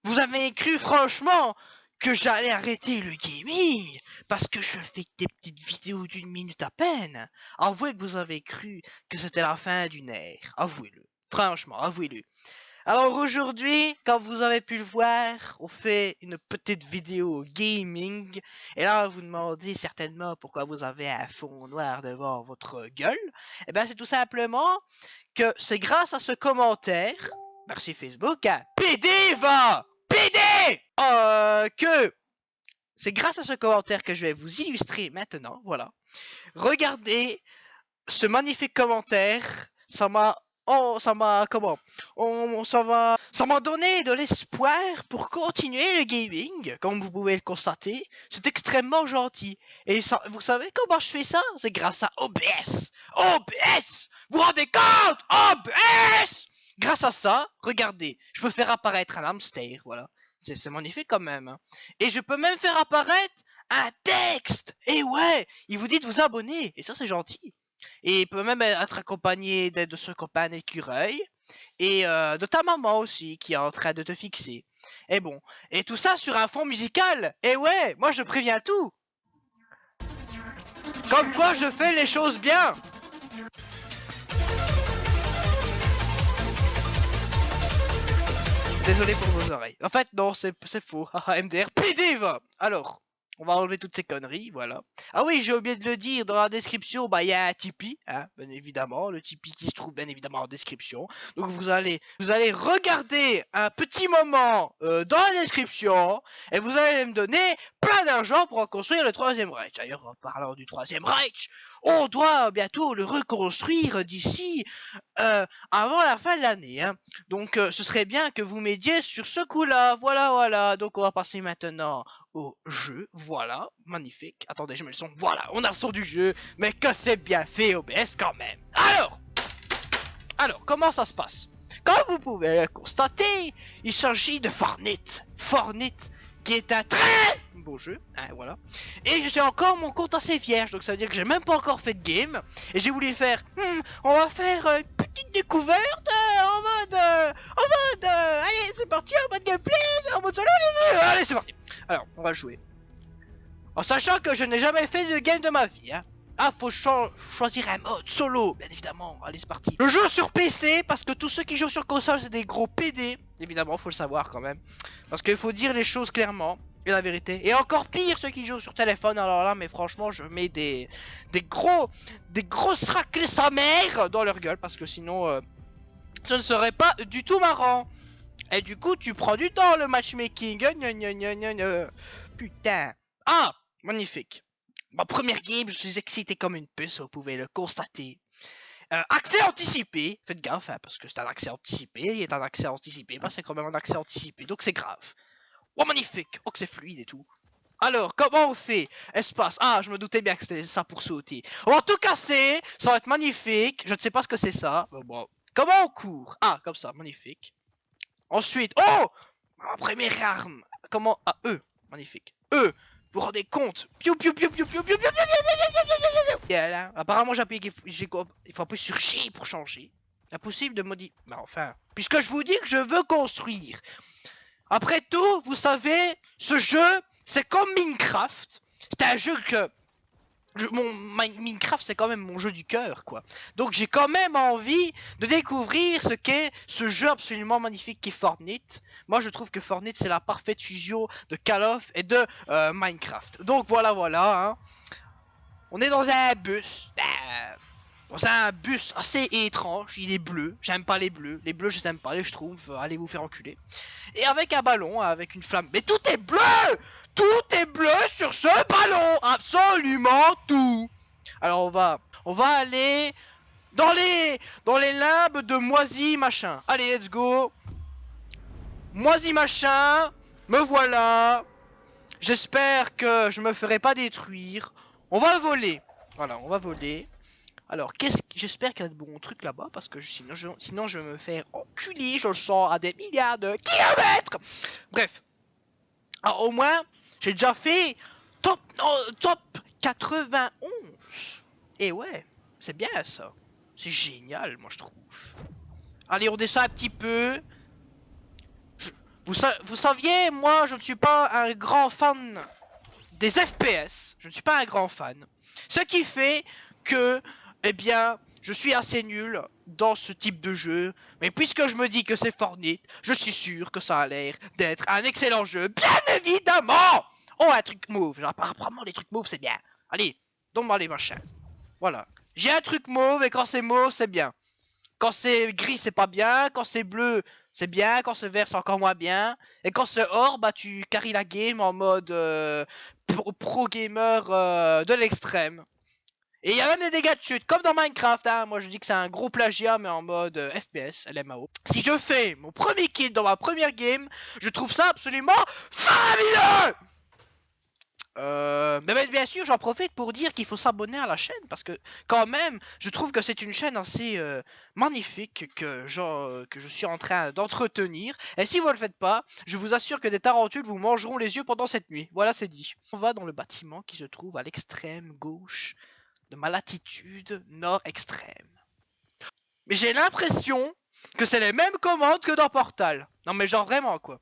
vous avez cru franchement que j'allais arrêter le gaming parce que je fais des petites vidéos d'1 minute à peine. Avouez que vous avez cru que c'était la fin d'une ère. Avouez-le. Franchement, avouez-le. Alors aujourd'hui, comme vous avez pu le voir, on fait une petite vidéo gaming. Et là, vous demandez certainement pourquoi vous avez un fond noir devant votre gueule. Eh bien, c'est tout simplement que c'est grâce à ce commentaire, merci Facebook, hein, PD va PD que c'est grâce à ce commentaire que je vais vous illustrer maintenant, voilà. Regardez ce magnifique commentaire, ça m'a comment ça m'a donné de l'espoir pour continuer le gaming, comme vous pouvez le constater. C'est extrêmement gentil. Et ça, vous savez comment je fais ça? C'est grâce à OBS. OBS! Vous vous rendez compte? OBS! Grâce à ça, regardez, je peux faire apparaître un hamster, voilà. C'est magnifique quand même, hein. Et je peux même faire apparaître un texte. Et ouais, il vous dit de vous abonner. Et ça, c'est gentil. Et il peut même être accompagné de ce copain écureuil. Et de ta maman aussi, qui est en train de te fixer. Et bon, et tout ça sur un fond musical. Et ouais, moi je préviens tout. Comme quoi je fais les choses bien. Désolé pour vos oreilles. En fait, non, c'est faux. MDR, PD va. Alors, on va enlever toutes ces conneries, voilà. Ah oui, j'ai oublié de le dire, dans la description, bah il y a un Tipeee, hein, bien évidemment. Le Tipeee qui se trouve bien évidemment en description. Donc vous allez regarder un petit moment dans la description et vous allez me donner plein d'argent pour reconstruire le Troisième Reich. D'ailleurs, en parlant du Troisième Reich, on doit bientôt le reconstruire d'ici avant la fin de l'année, hein. Donc ce serait bien que vous m'aidiez sur ce coup-là. Voilà. Donc on va passer maintenant au jeu. Voilà, magnifique. Attendez, je mets le son. Voilà, on a le son du jeu. Mais que c'est bien fait OBS quand même. Alors, comment ça se passe? Comme vous pouvez le constater, il s'agit de Fortnite. Fortnite, qui est un très beau jeu, hein, voilà. Et j'ai encore mon compte assez vierge, donc ça veut dire que j'ai même pas encore fait de game. Et j'ai voulu faire, on va faire une petite découverte allez, c'est parti, en mode gameplay, en mode solo, allez, c'est parti. Alors, on va jouer. En sachant que je n'ai jamais fait de game de ma vie, hein. Ah, faut choisir un mode solo, bien évidemment. Allez, c'est parti. Je joue sur PC parce que tous ceux qui jouent sur console, c'est des gros PD. Évidemment, faut le savoir quand même. Parce qu'il faut dire les choses clairement et la vérité. Et encore pire, ceux qui jouent sur téléphone. Alors là, mais franchement, je mets des grosses raclées sa mère dans leur gueule parce que sinon, ce ne serait pas du tout marrant. Et du coup, tu prends du temps le matchmaking. Putain. Ah, magnifique. Ma première game, je suis excité comme une puce, vous pouvez le constater. Accès anticipé, faites gaffe, hein, parce que c'est un accès anticipé, il est un accès anticipé, bah c'est quand même un accès anticipé, donc c'est grave. Oh magnifique, oh que c'est fluide et tout. Alors, comment on fait? Espace, ah je me doutais bien que c'était ça pour sauter. On va tout casser, ça va être magnifique, je ne sais pas ce que c'est ça, mais bon. Comment on court? Ah, comme ça, magnifique. Ensuite, oh ma première arme, comment? Ah, magnifique. Vous vous rendez compte? Piou piou piou piou piou piou piou piou piou. Et là, apparemment j'ai appuyé, il faut appuyer sur G pour changer. Impossible de modifier. Bah enfin, puisque je vous dis que je veux construire. Après tout, vous savez, ce jeu, c'est comme Minecraft. C'est un jeu que Minecraft c'est quand même mon jeu du cœur quoi. Donc j'ai quand même envie de découvrir ce qu'est ce jeu absolument magnifique qui est Fortnite. Moi je trouve que Fortnite c'est la parfaite fusion de Call of et de Minecraft. Donc voilà hein. On est dans un bus. Dans un bus assez étrange, il est bleu, j'aime pas les bleus je les aime pas, les schtroumpfs, allez vous faire enculer. Et avec un ballon, avec une flamme, mais tout est bleu! Tout est bleu sur ce ballon! Absolument tout! Alors on va aller dans les limbes de moisi machin. Allez, let's go! Moisi machin, me voilà! J'espère que je me ferai pas détruire. On va voler. Voilà, on va voler. Alors, j'espère qu'il y a de bons trucs là-bas, parce que sinon je vais me faire enculer, je le sens à des milliards de kilomètres. Bref. Alors, au moins, j'ai déjà fait top 91. Et ouais, c'est bien ça. C'est génial, moi je trouve. Allez, on descend un petit peu. Vous saviez, moi, je ne suis pas un grand fan des FPS. Je ne suis pas un grand fan. Ce qui fait que, eh bien, je suis assez nul dans ce type de jeu. Mais puisque je me dis que c'est Fortnite, je suis sûr que ça a l'air d'être un excellent jeu. Bien évidemment! Oh, un truc mauve. Genre, apparemment, les trucs mauves, c'est bien. Allez, donne-moi les machins. Voilà. J'ai un truc mauve et quand c'est mauve, c'est bien. Quand c'est gris, c'est pas bien. Quand c'est bleu, c'est bien. Quand c'est vert, c'est encore moins bien. Et quand c'est or, bah tu carries la game en mode pro gamer de l'extrême. Et il y a même des dégâts de chute, comme dans Minecraft. Hein. Moi, je dis que c'est un gros plagiat, mais en mode FPS, LMAO. Si je fais mon premier kill dans ma première game, je trouve ça absolument fabuleux. Mais bien sûr, j'en profite pour dire qu'il faut s'abonner à la chaîne parce que quand même, je trouve que c'est une chaîne assez magnifique que je suis en train d'entretenir. Et si vous ne le faites pas, je vous assure que des tarentules vous mangeront les yeux pendant cette nuit. Voilà, c'est dit. On va dans le bâtiment qui se trouve à l'extrême gauche de ma latitude nord extrême. Mais j'ai l'impression que c'est les mêmes commandes que dans Portal. Non mais genre vraiment quoi.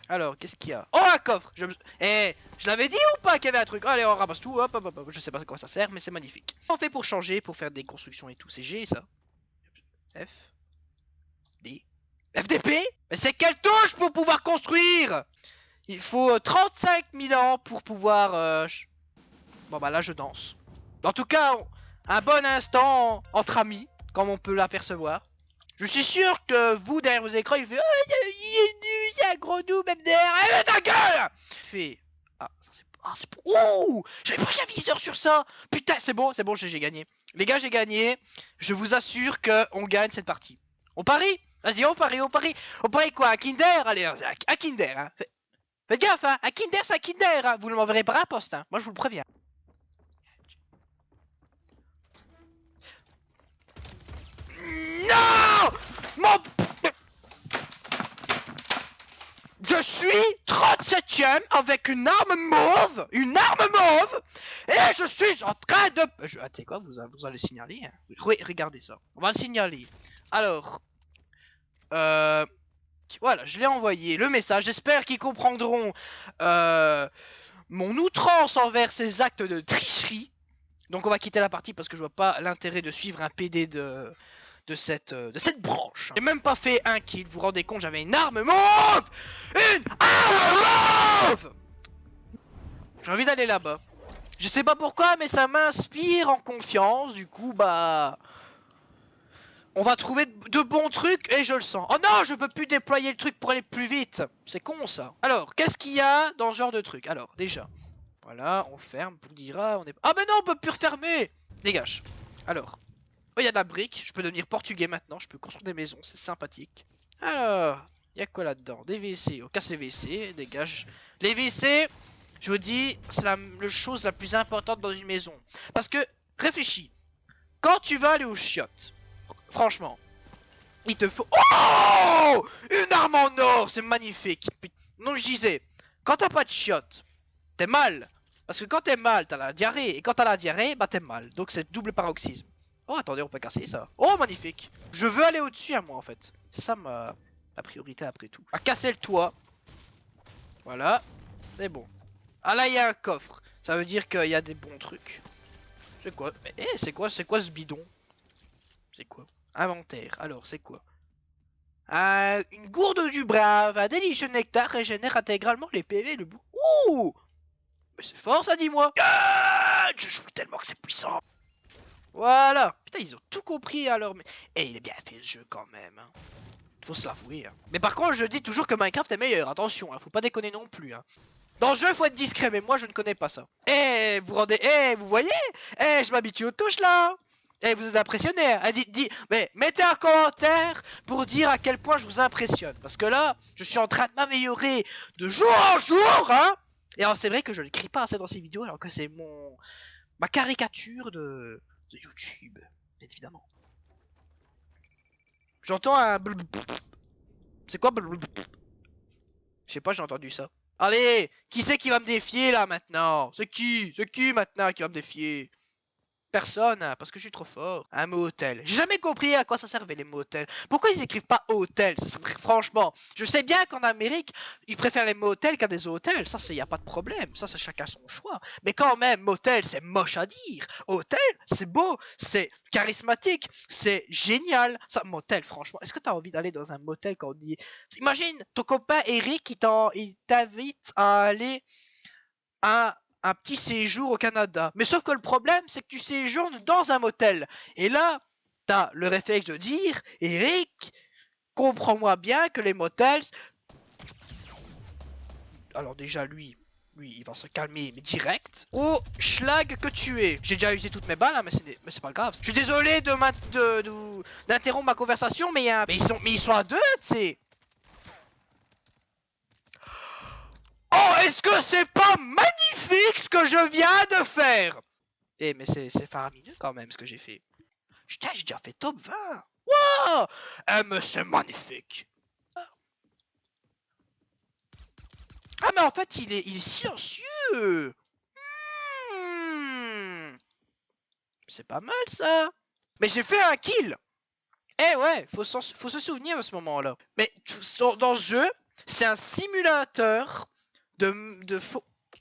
Alors, qu'est-ce qu'il y a? Oh, un coffre! Je l'avais dit ou pas qu'il y avait un truc? Allez, on ramasse tout, hop, hop, hop, je sais pas à quoi ça sert, mais c'est magnifique. On fait pour changer, pour faire des constructions et tout, c'est G ça. F. D. FDP? Mais c'est quelle touche pour pouvoir construire? Il faut 35 000 ans pour pouvoir... Bon bah là je danse. En tout cas, un bon instant entre amis, comme on peut l'apercevoir. Je suis sûr que vous, derrière vos écrans, il fait oh, il est nul, c'est un gros noob, MDR, allez, ta gueule! Fait. Ah, c'est pour. Ouh! J'avais pris un viseur sur ça! Putain, c'est bon, j'ai gagné. Les gars, j'ai gagné. Je vous assure qu'on gagne cette partie. On parie? Vas-y, on parie, on parie. On parie quoi? Un Kinder? Allez, un Kinder, hein. Faites gaffe, hein. Un Kinder, c'est un Kinder, hein. Vous ne m'enverrez pas un poste, hein. Moi, je vous le préviens. Non! Mon... Je suis 37ème avec une arme mauve, et je suis en train de... Ah, tu sais quoi, vous allez signaler, hein. Oui, regardez ça, on va le signaler. Alors, voilà, je l'ai envoyé, le message, j'espère qu'ils comprendront mon outrance envers ces actes de tricherie. Donc on va quitter la partie parce que je vois pas l'intérêt de suivre un PD de cette branche. J'ai même pas fait un kill, vous vous rendez compte, j'avais une arme mauve! Une arme mauve! J'ai envie d'aller là-bas. Je sais pas pourquoi, mais ça m'inspire en confiance, du coup, bah... On va trouver de bons trucs et je le sens. Oh non, je peux plus déployer le truc pour aller plus vite. C'est con ça. Alors, qu'est-ce qu'il y a dans ce genre de truc? Alors, déjà, voilà, on ferme pour dire ah, on est... Ah mais non, on peut plus refermer. Dégage. Alors, oh, il y a de la brique, je peux devenir portugais maintenant, je peux construire des maisons, c'est sympathique. Alors, il y a quoi là-dedans? Des WC, on casse les WC, dégage. Les WC, je vous dis, c'est la chose la plus importante dans une maison. Parce que, réfléchis, quand tu vas aller aux chiottes, franchement, il te faut... Oh! Une arme en or, c'est magnifique. Donc je disais, quand t'as pas de chiottes, t'es mal. Parce que quand t'es mal, t'as la diarrhée. Et quand t'as la diarrhée, bah t'es mal. Donc c'est double paroxysme. Oh, attendez, on peut casser ça. Oh, magnifique. Je veux aller au-dessus à moi, en fait. C'est ça ma priorité après tout. À casser le toit. Voilà. C'est bon. Ah là, il y a un coffre. Ça veut dire qu'il y a des bons trucs. C'est quoi? Mais c'est quoi ce bidon? C'est quoi? Inventaire. Alors, c'est quoi? Une gourde du brave. Un délicieux nectar régénère intégralement les PV et le bout. Ouh! Mais c'est fort ça, dis-moi. Je joue tellement que c'est puissant. Voilà. Putain, ils ont tout compris alors. Mais il est bien fait ce jeu quand même. Hein. Faut se l'avouer. Hein. Mais par contre, je dis toujours que Minecraft est meilleur. Attention, hein, faut pas déconner non plus. Hein. Dans le jeu, faut être discret, mais moi, je ne connais pas ça. Vous voyez? Je m'habitue aux touches là. Vous êtes impressionné. Hein. Mais mettez un commentaire pour dire à quel point je vous impressionne. Parce que là, je suis en train de m'améliorer de jour en jour. Hein. Et alors, c'est vrai que je ne crie pas assez dans ces vidéos, alors que c'est ma caricature de YouTube, bien évidemment. J'entends un... C'est quoi? Je sais pas, j'ai entendu ça. Allez, qui c'est qui va me défier là maintenant? C'est qui maintenant qui va me défier? personne, parce que je suis trop fort. Un motel. J'ai jamais compris à quoi ça servait les motels. Pourquoi ils écrivent pas hôtel? Franchement, je sais bien qu'en Amérique, ils préfèrent les motels qu'à des hôtels. Ça, y a pas de problème. Ça, c'est chacun son choix. Mais quand même, motel, c'est moche à dire. Hôtel, c'est beau, c'est charismatique, c'est génial. Ça, motel, franchement. Est-ce que t'as envie d'aller dans un motel quand on dit... Imagine, ton copain Eric, il t'invite à aller à un petit séjour au Canada. Mais sauf que le problème, c'est que tu séjournes dans un motel. Et là, t'as le réflexe de dire, Eric, comprends-moi bien que les motels... Alors déjà, lui, il va se calmer, mais direct. Oh, schlag que tu es. J'ai déjà usé toutes mes balles, hein, mais c'est pas grave. Je suis désolé d'interrompre ma conversation, mais ils sont à deux, tu sais. Oh, est-ce que c'est pas magnifique ce que je viens de faire? Eh, mais c'est faramineux quand même ce que j'ai fait. Putain, j'ai déjà fait top 20. Wow! Eh, mais c'est magnifique. Ah, mais en fait, il est silencieux. C'est pas mal ça. Mais j'ai fait un kill. Eh ouais, faut se souvenir de ce moment-là. Mais dans ce jeu, c'est un simulateur de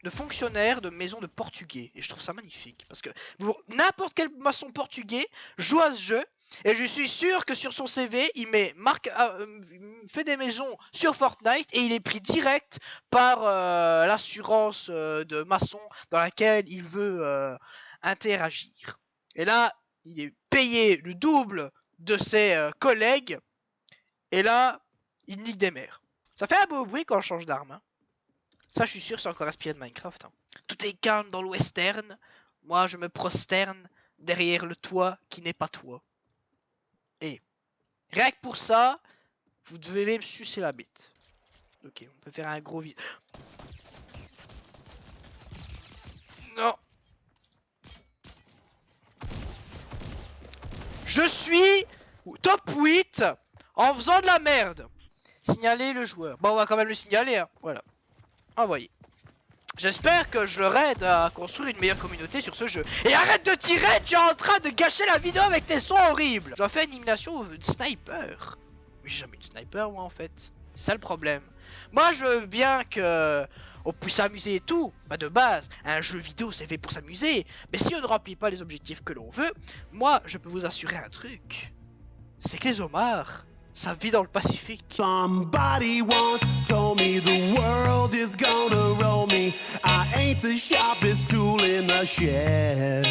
fonctionnaires de maison de portugais. Et je trouve ça magnifique. Parce que n'importe quel maçon portugais joue à ce jeu. Et je suis sûr que sur son CV, il fait des maisons sur Fortnite. Et il est pris direct par l'assurance de maçon dans laquelle il veut interagir. Et là, il est payé le double de ses collègues. Et là, il nique des mères. Ça fait un beau bruit quand on change d'arme. Hein. Ça, je suis sûr, c'est encore inspiré de Minecraft. Hein. Tout est calme dans le western. Moi, je me prosterne derrière le toit qui n'est pas toi. Et rien que pour ça, vous devez me sucer la bite. Ok, on peut faire un gros vide. Non. Je suis top 8 en faisant de la merde. Signaler le joueur. Bon, on va quand même le signaler. Hein. Voilà. Envoyé. J'espère que je leur aide à construire une meilleure communauté sur ce jeu. Et arrête de tirer, tu es en train de gâcher la vidéo avec tes sons horribles. J'en fais une élimination de sniper. Mais j'ai jamais eu de sniper moi en fait. C'est ça le problème. Moi je veux bien que on puisse s'amuser et tout. Bah de base, un jeu vidéo c'est fait pour s'amuser. Mais si on ne remplit pas les objectifs que l'on veut, moi je peux vous assurer un truc. C'est que les homards, ça vit dans le Pacifique. Somebody once told me the world is gonna roll me. I ain't the sharpest tool in the shed.